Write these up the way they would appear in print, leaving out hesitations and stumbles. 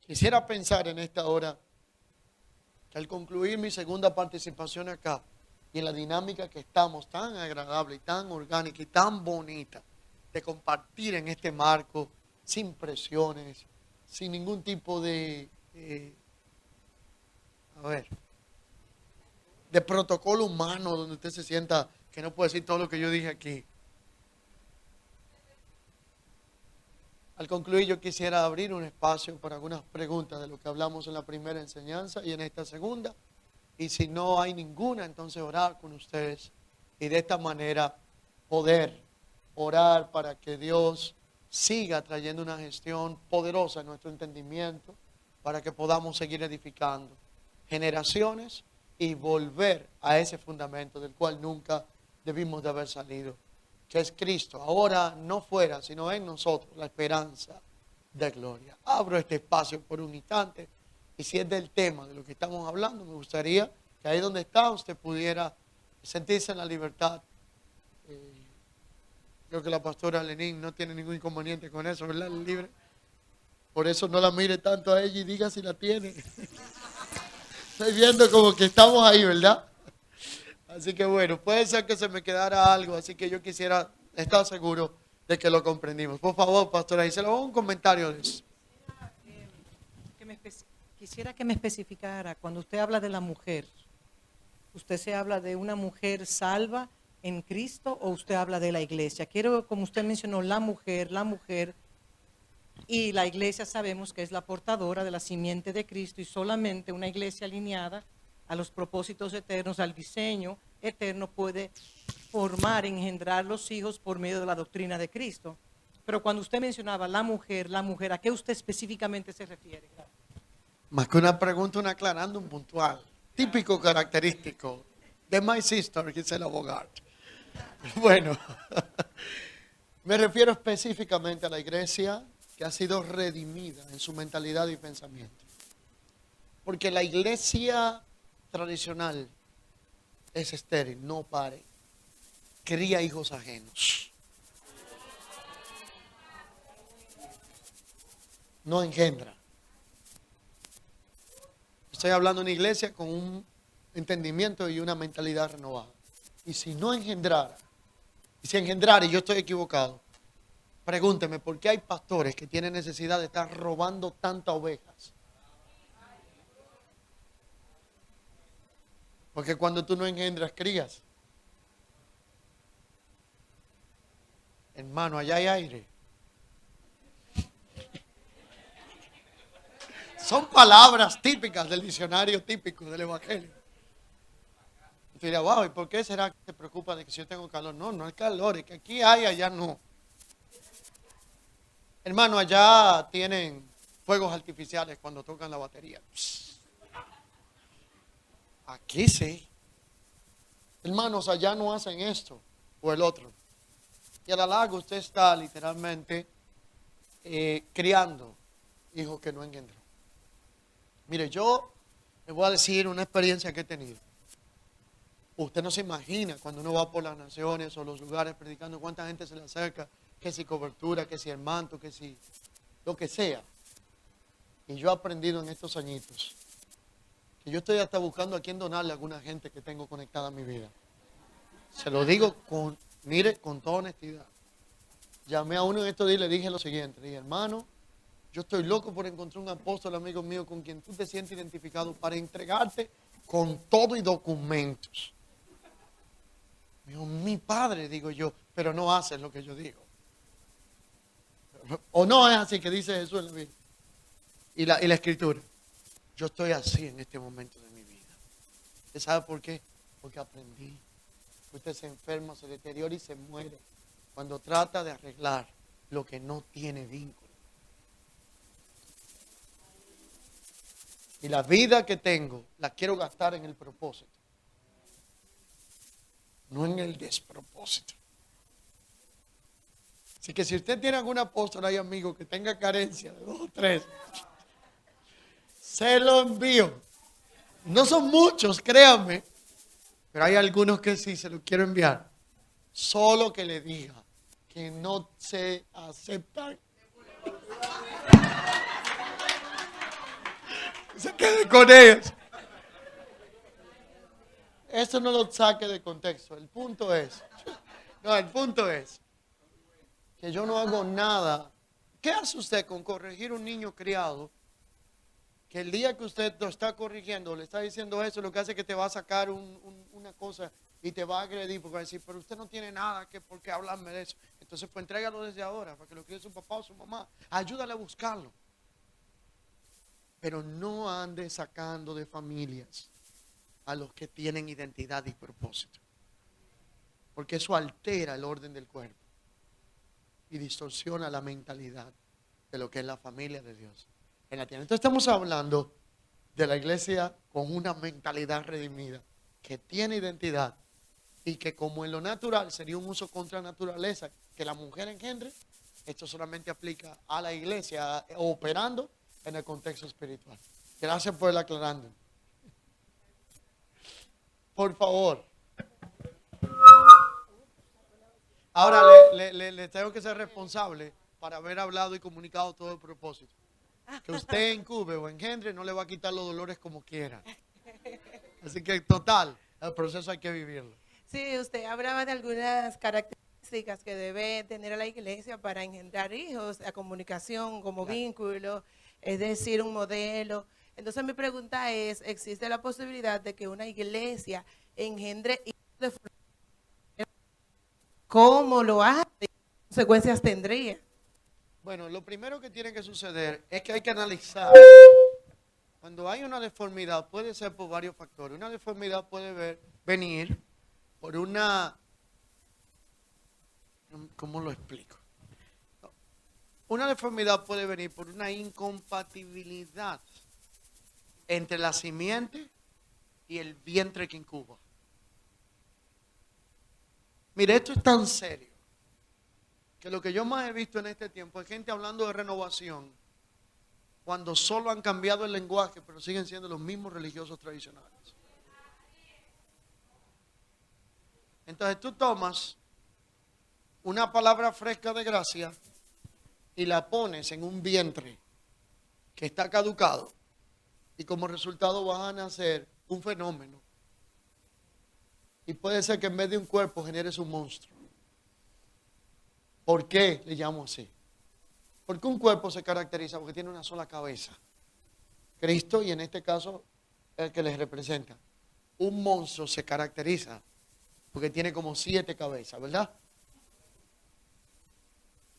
Quisiera pensar en esta hora que al concluir mi segunda participación acá y en la dinámica que estamos tan agradable y tan orgánica y tan bonita de compartir en este marco sin presiones, sin ningún tipo a ver, de protocolo humano donde usted se sienta que no puede decir todo lo que yo dije aquí. Al concluir, yo quisiera abrir un espacio para algunas preguntas de lo que hablamos en la primera enseñanza y en esta segunda. Y si no hay ninguna, entonces orar con ustedes y de esta manera poder orar para que Dios siga trayendo una gestión poderosa en nuestro entendimiento, para que podamos seguir edificando generaciones y volver a ese fundamento del cual nunca debimos de haber salido, que es Cristo, ahora no fuera, sino en nosotros, la esperanza de gloria. Abro este espacio por un instante y si es del tema de lo que estamos hablando, me gustaría que ahí donde está usted pudiera sentirse en la libertad. Creo que la pastora Lenín no tiene ningún inconveniente con eso, ¿verdad? Libre. Por eso no la mire tanto a ella y diga si la tiene. Estoy viendo como que estamos ahí, ¿verdad? Así que bueno, puede ser que se me quedara algo, así que yo quisiera estar seguro de que lo comprendimos. Por favor, pastora, y se lo hago un comentario de eso. Quisiera que me especificara, cuando usted habla de la mujer, ¿usted se habla de una mujer salva en Cristo o usted habla de la iglesia? Quiero, como usted mencionó, la mujer, y la iglesia sabemos que es la portadora de la simiente de Cristo y solamente una iglesia alineada a los propósitos eternos, al diseño eterno puede formar, engendrar los hijos por medio de la doctrina de Cristo. Pero cuando usted mencionaba la mujer, ¿a qué usted específicamente se refiere? Más que una pregunta, un aclarando, un puntual. Típico característico de My Sister, Gisela Bogart. Bueno, me refiero específicamente a la iglesia que ha sido redimida en su mentalidad y pensamiento. Porque la iglesia tradicional es estéril, no pare, cría hijos ajenos, no engendra. Estoy hablando de una iglesia con un entendimiento y una mentalidad renovada. Y si no engendrara, y si engendrara y yo estoy equivocado, pregúnteme por qué hay pastores que tienen necesidad de estar robando tantas ovejas. Porque cuando tú no engendras, crías. Hermano, allá hay aire. Son palabras típicas del diccionario típico del Evangelio. Y tú dirás, wow, ¿y por qué será que te preocupa de que si yo tengo calor? No, no es calor, es que aquí hay, allá no. Hermano, allá tienen fuegos artificiales cuando tocan la batería. Aquí sí. Hermanos, allá no hacen esto o el otro. Y a la larga usted está literalmente criando hijos que no engendró. Mire, yo le voy a decir una experiencia que he tenido. Usted no se imagina cuando uno va por las naciones o los lugares predicando cuánta gente se le acerca, que si cobertura, que si el manto, que si lo que sea. Y yo he aprendido en estos añitos que yo estoy hasta buscando a quién donarle a alguna gente que tengo conectada a mi vida. Se lo digo con toda honestidad. Llamé a uno en estos días y le dije lo siguiente. Le dije, hermano, yo estoy loco por encontrar un apóstol amigo mío con quien tú te sientes identificado para entregarte con todo y documentos. Me dijo, mi padre, digo yo, pero no haces lo que yo digo. O no es así que dice Jesús en la Biblia. Y la escritura. Yo estoy así en este momento de mi vida. ¿Usted sabe por qué? Porque aprendí. Usted se enferma, se deteriora y se muere cuando trata de arreglar lo que no tiene vínculo. Y la vida que tengo la quiero gastar en el propósito, no en el despropósito. Así que si usted tiene algún apóstol ahí, amigo, que tenga carencia de 2 o 3, se lo envío. No son muchos, créanme, pero hay algunos que sí se los quiero enviar. Solo que le diga que no se aceptan. quede con ellos. Eso no lo saque de contexto. El punto es que yo no hago nada. ¿Qué hace usted con corregir un niño criado? Que el día que usted lo está corrigiendo, le está diciendo eso, lo que hace es que te va a sacar una cosa y te va a agredir porque va a decir, pero usted no tiene nada que por qué hablarme de eso. Entonces, pues entrégalo desde ahora para que lo críe su papá o su mamá. Ayúdale a buscarlo. Pero no ande sacando de familias a los que tienen identidad y propósito. Porque eso altera el orden del cuerpo y distorsiona la mentalidad de lo que es la familia de Dios en la tierra. Entonces estamos hablando de la iglesia con una mentalidad redimida, que tiene identidad y que como en lo natural sería un uso contra naturaleza que la mujer engendre, esto solamente aplica a la iglesia operando en el contexto espiritual. Gracias por el aclarando. Por favor. Ahora le tengo que ser responsable para haber hablado y comunicado todo el propósito. Que usted encube o engendre no le va a quitar los dolores como quiera. Así que total, el proceso hay que vivirlo. Sí, usted hablaba de algunas características que debe tener la iglesia para engendrar hijos, la comunicación como vínculo, es decir, un modelo. Entonces mi pregunta es, ¿existe la posibilidad de que una iglesia engendre hijos de forma? ¿Cómo lo hace? ¿Qué consecuencias tendría? Bueno, lo primero que tiene que suceder es que hay que analizar. Cuando hay una deformidad, puede ser por varios factores. Una deformidad puede venir por una... ¿Cómo lo explico? Una deformidad puede venir por una incompatibilidad entre la simiente y el vientre que incuba. Mire, esto es tan serio que lo que yo más he visto en este tiempo es gente hablando de renovación cuando solo han cambiado el lenguaje, pero siguen siendo los mismos religiosos tradicionales. Entonces tú tomas una palabra fresca de gracia y la pones en un vientre que está caducado y como resultado vas a nacer un fenómeno. Y puede ser que en vez de un cuerpo generes un monstruo. ¿Por qué le llamo así? Porque un cuerpo se caracteriza porque tiene una sola cabeza. Cristo, y en este caso el que les representa. Un monstruo se caracteriza porque tiene como 7 cabezas, ¿verdad?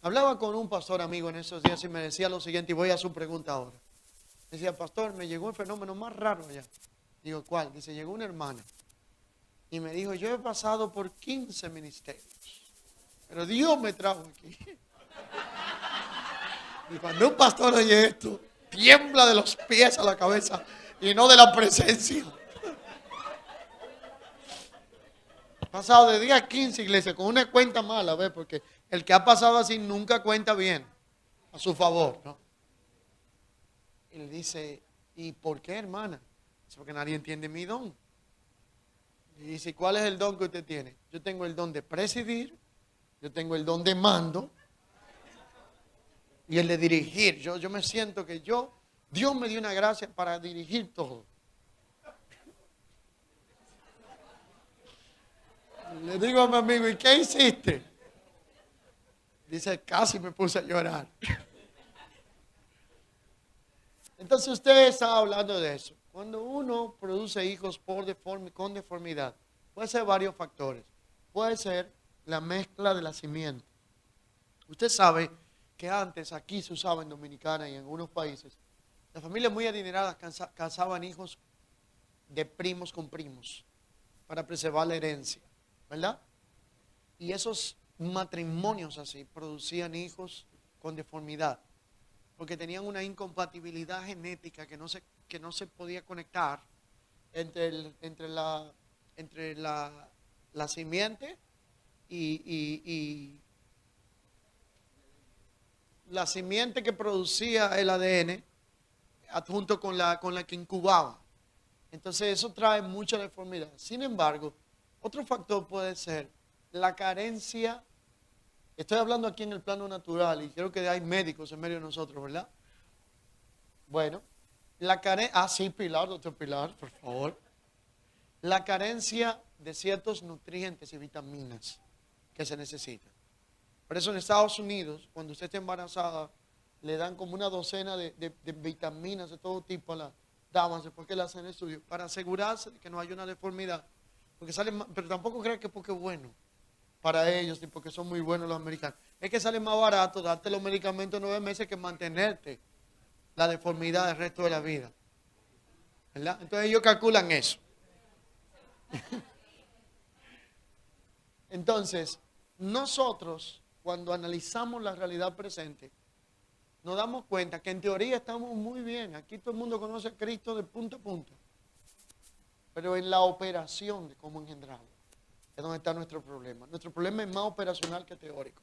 Hablaba con un pastor amigo en esos días y me decía lo siguiente, y voy a su pregunta ahora. Decía, pastor, me llegó el fenómeno más raro allá. Digo, ¿cuál? Dice, llegó una hermana y me dijo, yo he pasado por 15 ministerios, pero Dios me trajo aquí. Y cuando un pastor oye esto, tiembla de los pies a la cabeza y no de la presencia. He pasado de 10 a 15 iglesias con una cuenta mala, ¿ves? Porque el que ha pasado así nunca cuenta bien a su favor, ¿no? Y le dice, ¿y por qué, hermana? Dice, porque nadie entiende mi don. Y dice, ¿cuál es el don que usted tiene? Yo tengo el don de presidir, yo tengo el don de mando y el de dirigir. Yo me siento que Dios me dio una gracia para dirigir todo. Le digo a mi amigo, ¿y qué hiciste? Dice, casi me puse a llorar. Entonces usted está hablando de eso. Cuando uno produce hijos con deformidad, puede ser varios factores. Puede ser la mezcla de la simiente. Usted sabe que antes aquí se usaba en Dominicana y en algunos países, las familias muy adineradas casaban hijos de primos con primos para preservar la herencia, ¿verdad? Y esos matrimonios así producían hijos con deformidad, porque tenían una incompatibilidad genética que no se podía conectar entre la simiente y la simiente que producía el ADN adjunto con la que incubaba. Entonces eso trae mucha deformidad. Sin embargo, otro factor puede ser la carencia. Estoy hablando aquí en el plano natural y creo que hay médicos en medio de nosotros, ¿verdad? Bueno, Sí, Pilar, doctor Pilar, por favor. La carencia de ciertos nutrientes y vitaminas que se necesitan. Por eso en Estados Unidos, cuando usted está embarazada, le dan como una docena de vitaminas de todo tipo a las damas después que le hacen estudio para asegurarse de que no haya una deformidad. Porque pero tampoco crean que porque es bueno para ellos y porque son muy buenos los americanos. Es que sale más barato darte los medicamentos 9 meses que mantenerte la deformidad el resto de la vida. ¿Verdad? Entonces ellos calculan eso. Entonces, nosotros cuando analizamos la realidad presente, nos damos cuenta que en teoría estamos muy bien. Aquí todo el mundo conoce a Cristo de punta a punta. Pero en la operación de cómo engendrarlo es donde está nuestro problema. Nuestro problema es más operacional que teórico.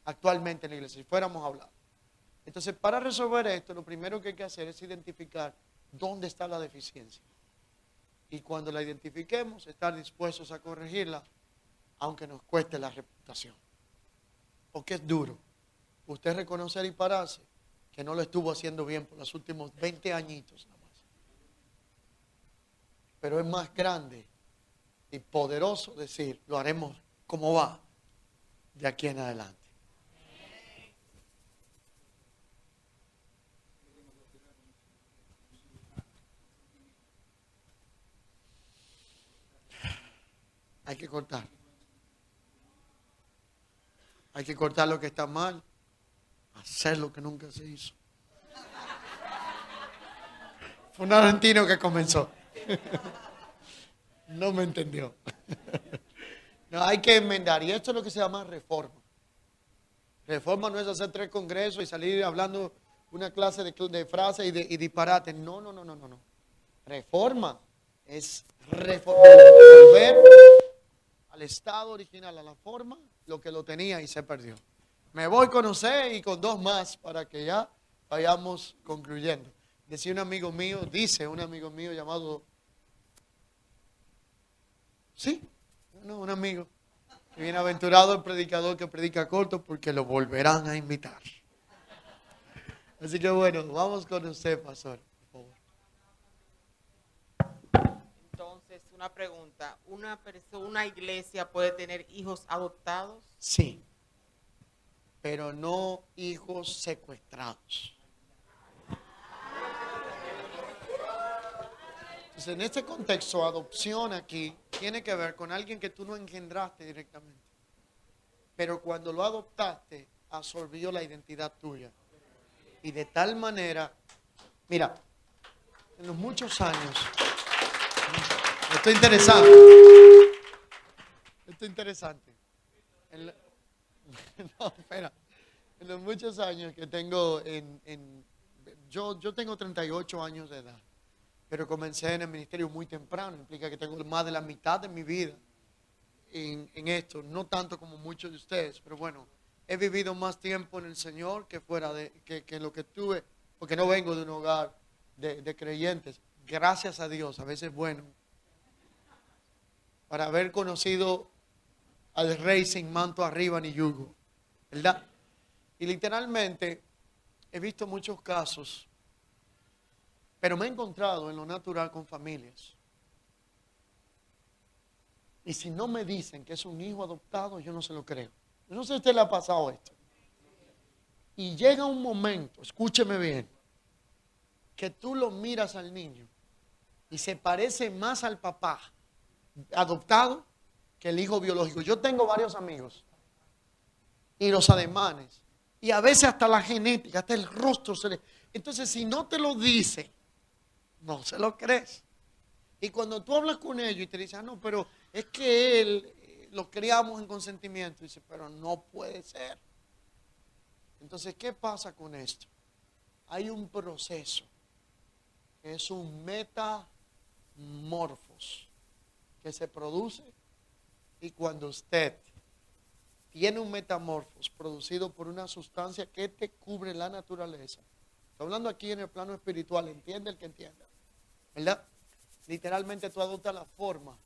Actualmente en la iglesia, si fuéramos a hablar. Entonces, para resolver esto, lo primero que hay que hacer es identificar dónde está la deficiencia. Y cuando la identifiquemos, estar dispuestos a corregirla, aunque nos cueste la reputación. Porque es duro. Usted reconocer y pararse que no lo estuvo haciendo bien por los últimos 20 añitos nada más. Pero es más grande y poderoso decir, lo haremos como va de aquí en adelante. Hay que cortar. Hay que cortar lo que está mal, hacer lo que nunca se hizo. Fue un argentino que comenzó. No me entendió. No, hay que enmendar. Y esto es lo que se llama reforma. Reforma no es hacer 3 congresos y salir hablando una clase de frases y disparates. No. Reforma es volver al estado original, a la forma, lo que lo tenía y se perdió. Me voy con usted y con 2 más para que ya vayamos concluyendo. Dice un amigo mío llamado, un amigo, bienaventurado el predicador que predica corto porque lo volverán a invitar. Así que bueno, vamos con usted, pastor, por favor. Entonces, una pregunta, ¿una iglesia puede tener hijos adoptados? Sí, pero no hijos secuestrados. Entonces, en este contexto, adopción aquí tiene que ver con alguien que tú no engendraste directamente. Pero cuando lo adoptaste, absorbió la identidad tuya. Y de tal manera, mira, en los muchos años, esto es interesante. No, espera. En los muchos años que tengo yo tengo 38 años de edad, pero comencé en el ministerio muy temprano, implica que tengo más de la mitad de mi vida en esto, no tanto como muchos de ustedes, pero bueno, he vivido más tiempo en el Señor que fuera que lo que tuve, porque no vengo de un hogar de creyentes, gracias a Dios, a veces bueno, para haber conocido al rey sin manto arriba ni yugo, ¿verdad? Y literalmente he visto muchos casos, pero me he encontrado en lo natural con familias. Y si no me dicen que es un hijo adoptado, yo no se lo creo. Yo no sé si a usted le ha pasado esto. Y llega un momento, escúcheme bien, que tú lo miras al niño y se parece más al papá adoptado que el hijo biológico. Yo tengo varios amigos y los ademanes y a veces hasta la genética, hasta el rostro entonces si no te lo dice, no se lo crees. Y cuando tú hablas con ellos y te dicen, no, pero es que él lo criamos en consentimiento, dice, pero no puede ser. Entonces, ¿qué pasa con esto? Hay un proceso que es un metamorfos que se produce, y cuando usted tiene un metamorfos producido por una sustancia que te cubre la naturaleza, estoy hablando aquí en el plano espiritual, entiende el que entienda, ¿verdad? Literalmente tú adoptas la forma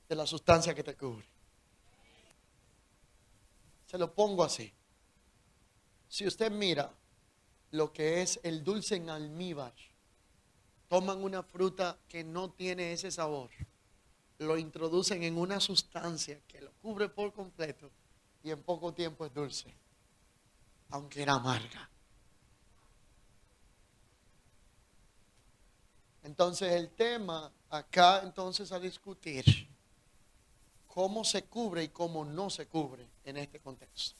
de la sustancia que te cubre. Se lo pongo así. Si usted mira lo que es el dulce en almíbar toman una fruta que no tiene ese sabor, lo introducen en una sustancia que lo cubre por completo y en poco tiempo es dulce, aunque era amarga. Entonces el tema acá entonces a discutir, cómo se cubre y cómo no se cubre en este contexto.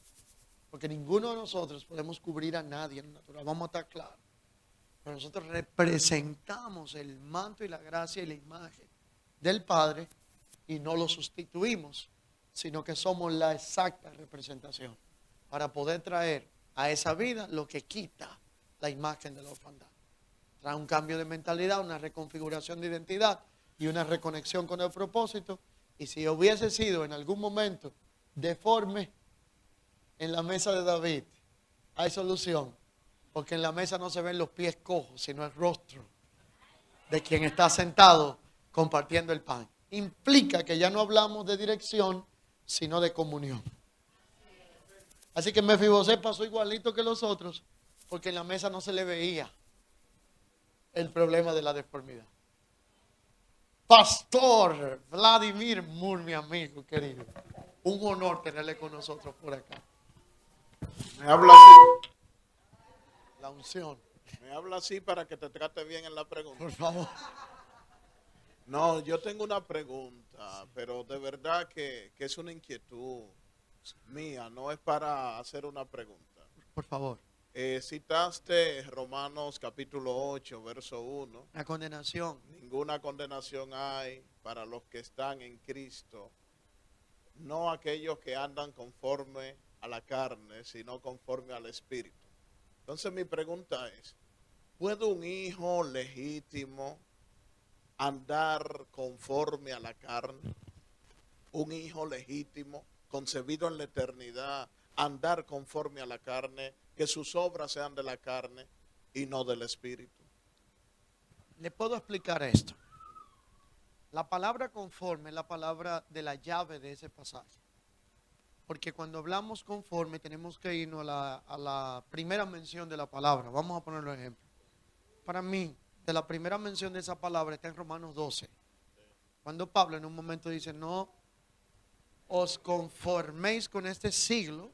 Porque ninguno de nosotros podemos cubrir a nadie en lo natural, vamos a estar claros. Pero nosotros representamos el manto y la gracia y la imagen del Padre y no lo sustituimos, sino que somos la exacta representación para poder traer a esa vida lo que quita la imagen de la orfandad. Trae un cambio de mentalidad, una reconfiguración de identidad y una reconexión con el propósito. Y si hubiese sido en algún momento deforme en la mesa de David, hay solución. Porque en la mesa no se ven los pies cojos, sino el rostro de quien está sentado compartiendo el pan. Implica que ya no hablamos de dirección, sino de comunión. Así que Mefibosé pasó igualito que los otros, porque en la mesa no se le veía el problema de la deformidad. Pastor Vladimir Moore, mi amigo querido, un honor tenerle con nosotros por acá. Me habla así. La unción, Me habla así para que te trate bien en la pregunta. por favor. No, yo tengo una pregunta, pero de verdad que es una inquietud mía, no es para hacer una pregunta. Por favor. Citaste Romanos capítulo 8, verso 1. La condenación. Ninguna condenación hay para los que están en Cristo, no aquellos que andan conforme a la carne, sino conforme al Espíritu. Entonces mi pregunta es, ¿puede un hijo legítimo andar conforme a la carne? Un hijo legítimo, concebido en la eternidad, andar conforme a la carne, que sus obras sean de la carne y no del Espíritu. Le puedo explicar esto. La palabra conforme es la palabra de la llave de ese pasaje. Porque cuando hablamos conforme tenemos que irnos a la primera mención de la palabra. Vamos a ponerlo en ejemplo. Para mí, de la primera mención de esa palabra está en Romanos 12. Cuando Pablo en un momento dice, no os conforméis con este siglo,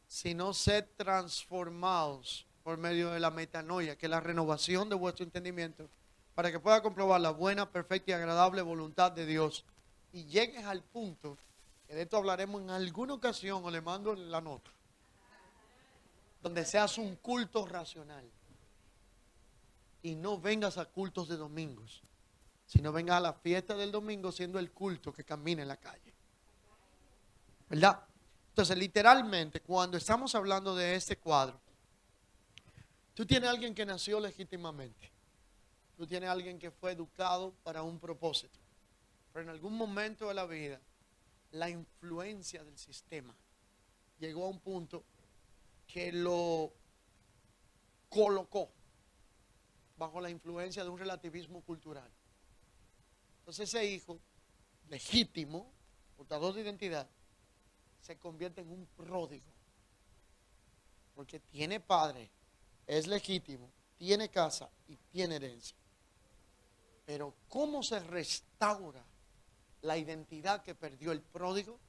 sino sed transformados por medio de la metanoia, que es la renovación de vuestro entendimiento, para que pueda comprobar la buena, perfecta y agradable voluntad de Dios. Y llegues al punto, que de esto hablaremos en alguna ocasión, o le mando la nota, donde seas un culto racional. Y no vengas a cultos de domingos, sino vengas a la fiesta del domingo siendo el culto que camina en la calle. ¿Verdad? Entonces, literalmente, cuando estamos hablando de este cuadro, tú tienes a alguien que nació legítimamente. Tú tienes a alguien que fue educado para un propósito. Pero en algún momento de la vida, la influencia del sistema llegó a un punto que lo colocó bajo la influencia de un relativismo cultural. Entonces ese hijo legítimo, portador de identidad, se convierte en un pródigo. Porque tiene padre, es legítimo, tiene casa y tiene herencia. Pero ¿cómo se restaura la identidad que perdió el pródigo?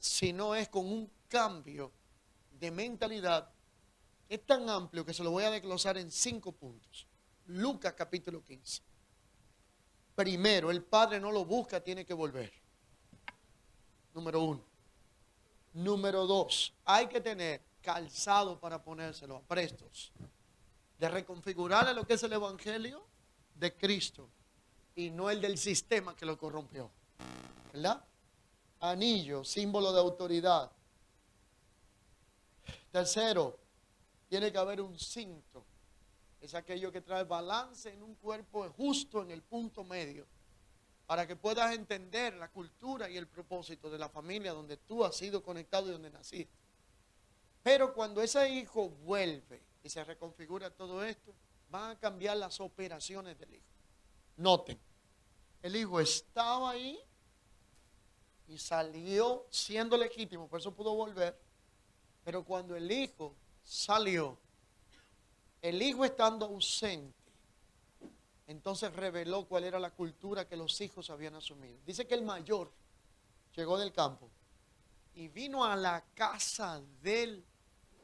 Si no es con un cambio de mentalidad. Es tan amplio que se lo voy a desglosar en 5 puntos. Lucas capítulo 15. Primero, el padre no lo busca, tiene que volver. Número 1. Número 2, hay que tener calzado para ponérselo, prestos. De reconfigurarle lo que es el evangelio de Cristo y no el del sistema que lo corrompió. ¿Verdad? Anillo, símbolo de autoridad. Tercero, tiene que haber un cinto. Es aquello que trae balance en un cuerpo justo en el punto medio, para que puedas entender la cultura y el propósito de la familia donde tú has sido conectado y donde naciste. Pero cuando ese hijo vuelve y se reconfigura todo esto, van a cambiar las operaciones del hijo. Noten, el hijo estaba ahí y salió siendo legítimo, por eso pudo volver. Pero cuando el hijo salió, el hijo estando ausente, entonces reveló cuál era la cultura que los hijos habían asumido. Dice que el mayor llegó del campo y vino a la casa del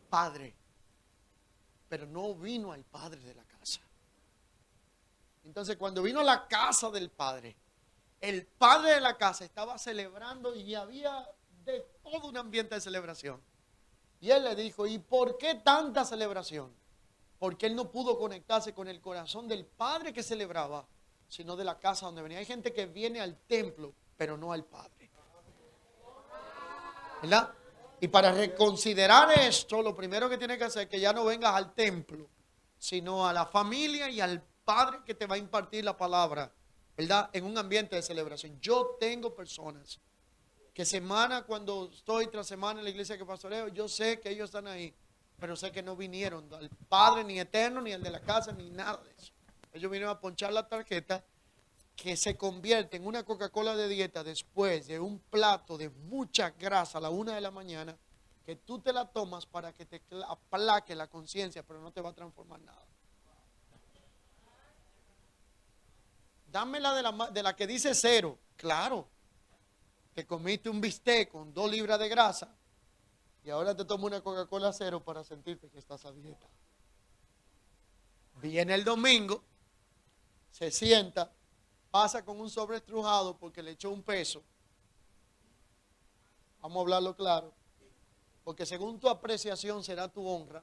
padre, pero no vino al padre de la casa. Entonces, cuando vino a la casa del padre, el padre de la casa estaba celebrando y había de todo un ambiente de celebración. Y él le dijo, ¿y por qué tanta celebración? Porque él no pudo conectarse con el corazón del padre que celebraba, sino de la casa donde venía. Hay gente que viene al templo, pero no al padre. ¿Verdad? Y para reconsiderar esto, lo primero que tiene que hacer es que ya no vengas al templo, sino a la familia y al padre que te va a impartir la palabra, ¿verdad? En un ambiente de celebración. Yo tengo personas que semana cuando estoy tras semana en la iglesia que pastoreo, yo sé que ellos están ahí, pero sé que no vinieron al Padre ni eterno, ni al de la casa, ni nada de eso. Ellos vinieron a ponchar la tarjeta que se convierte en una Coca-Cola de dieta después de un plato de mucha grasa a la 1 de la mañana, que tú te la tomas para que te aplaque la conciencia, pero no te va a transformar nada. Dámela de la que dice 0, claro. Te comiste un bistec con 2 libras de grasa y ahora te tomas una Coca-Cola 0 para sentirte que estás a dieta. Viene el domingo, se sienta, pasa con un sobre estrujado porque le echó un peso. Vamos a hablarlo claro. Porque según tu apreciación será tu honra.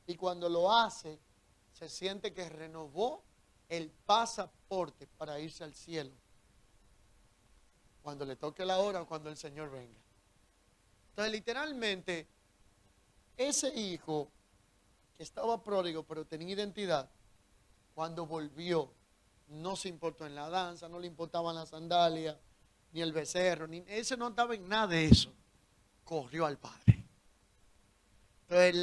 Y cuando lo hace, se siente que renovó el pasaporte para irse al cielo. Cuando le toque la hora o cuando el Señor venga. Entonces, literalmente, ese hijo que estaba pródigo, pero tenía identidad, cuando volvió, no se importó en la danza, no le importaban las sandalias, ni el becerro, ni ese no estaba en nada de eso. Corrió al Padre. Entonces,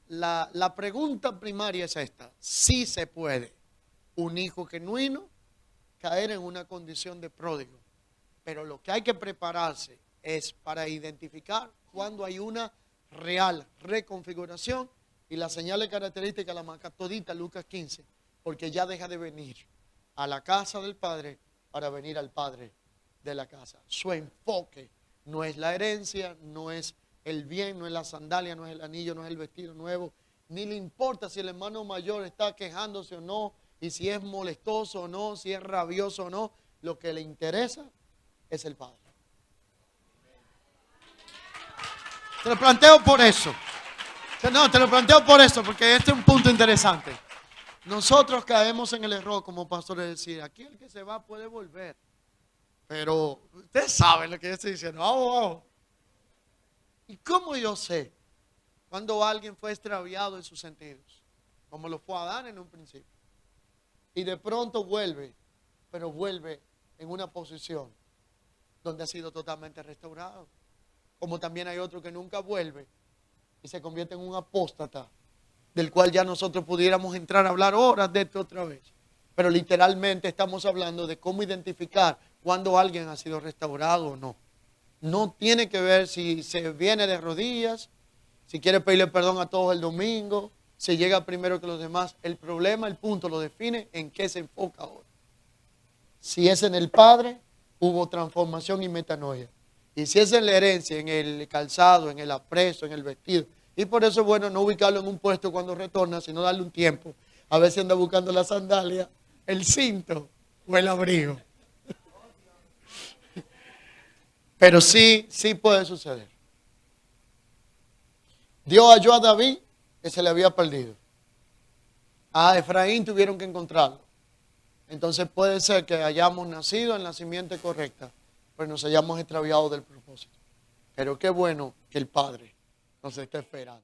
la pregunta primaria es esta: sí se puede un hijo genuino caer en una condición de pródigo. Pero lo que hay que prepararse es para identificar cuando hay una real reconfiguración, y la señal característica la marca todita Lucas 15, porque ya deja de venir a la casa del Padre para venir al Padre de la casa. Su enfoque no es la herencia, no es el bien, no es la sandalia, no es el anillo, no es el vestido nuevo, ni le importa si el hermano mayor está quejándose o no, y si es molestoso o no, si es rabioso o no. Lo que le interesa es el Padre. Te lo planteo por eso. No, te lo planteo por eso, porque este es un punto interesante. Nosotros caemos en el error como pastores de decir, aquí el que se va puede volver. Pero ustedes saben lo que yo estoy diciendo. Vamos. ¿Y cómo yo sé cuando alguien fue extraviado en sus sentidos? Como lo fue Adán en un principio. Y de pronto vuelve, pero vuelve en una posición donde ha sido totalmente restaurado. Como también hay otro que nunca vuelve y se convierte en un apóstata, del cual ya nosotros pudiéramos entrar a hablar horas de esto otra vez. Pero literalmente estamos hablando de cómo identificar cuando alguien ha sido restaurado o no. No tiene que ver si se viene de rodillas, si quiere pedirle perdón a todos el domingo, si llega primero que los demás. El problema, el punto lo define en qué se enfoca ahora. Si es en el Padre, hubo transformación y metanoia. Y si es en la herencia, en el calzado, en el aprecio, en el vestido. Y por eso es bueno no ubicarlo en un puesto cuando retorna, sino darle un tiempo. A ver si anda buscando la sandalia, el cinto o el abrigo. Pero sí puede suceder. Dios halló a David que se le había perdido. A Efraín tuvieron que encontrarlo. Entonces puede ser que hayamos nacido en la simiente correcta, pero nos hayamos extraviado del propósito. Pero qué bueno que el Padre nos está esperando.